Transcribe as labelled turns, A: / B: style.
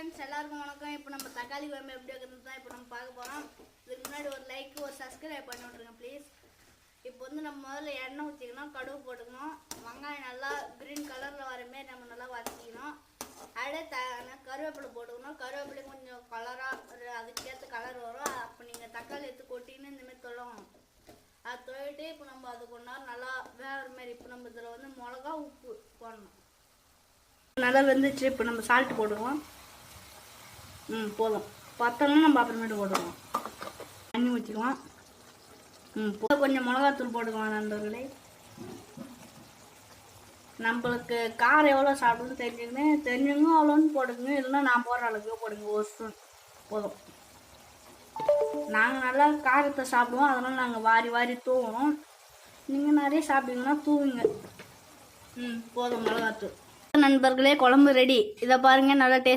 A: Friends எல்லாருக்கும் வணக்கம். இப்போ நம்ம தக்காளி குழம்பு எப்படி வைக்கிறது தான் இப்போ நம்ம பார்க்க போகிறோம். இதுக்கு முன்னாடி ஒரு லைக் ஒரு சப்ஸ்கிரைப் பண்ணி விட்ருங்க ப்ளீஸ். இப்போ வந்து நம்ம முதல்ல எண்ணெய் ஊற்றிக்கணும், கடுகு போட்டுக்கணும், வெங்காயம் நல்லா க்ரீன் கலரில் வர மாரி நம்ம நல்லா வதக்கிக்கணும். அப்படியே கருவேப்பிலை போட்டுக்கணும். கருவேப்பிலை கொஞ்சம் கலராக அதுக்கேற்ற கலர் வரும். அப்போ நீங்கள் தக்காளி எடுத்து கொட்டின்னு இந்தமாரி தொழணும். அது தொழிட்டு இப்போ நம்ம அது கொஞ்ச நேரம் நல்லா வேகிற மாதிரி. இப்போ நம்ம இதில் வந்து மிளகா உப்பு போடணும். நல்லா வெந்துச்சு. இப்போ நம்ம சால்ட் போடுவோம். போதும். பத்தணும் நம்ம அப்புறமேட்டு போட்டுக்கலாம். தண்ணி ஊற்றிக்கலாம். கொஞ்சம் மிளகாத்தூள் போட்டுக்கலாம் நண்பர்களே. நம்மளுக்கு காரம் எவ்வளோ சாப்பிடுன்னு தெரிஞ்சுங்க அவ்வளோன்னு போடுங்க. இல்லைன்னா நான் போடுற அளவுக்கு போடுங்க. ஒரு ஸ்பூன் போதும். நாங்கள் நல்லா காரத்தை சாப்பிடுவோம், அதனால் நாங்கள் வாரி வாரி தூவுறோம். நீங்கள் நிறைய சாப்பிட்டீங்கன்னா தூவுங்க. போதும் மிளகாத்தூள். நண்பர்களே குழம்பு ரெடி. இதை பாருங்கள், நல்லா டேஸ்ட்.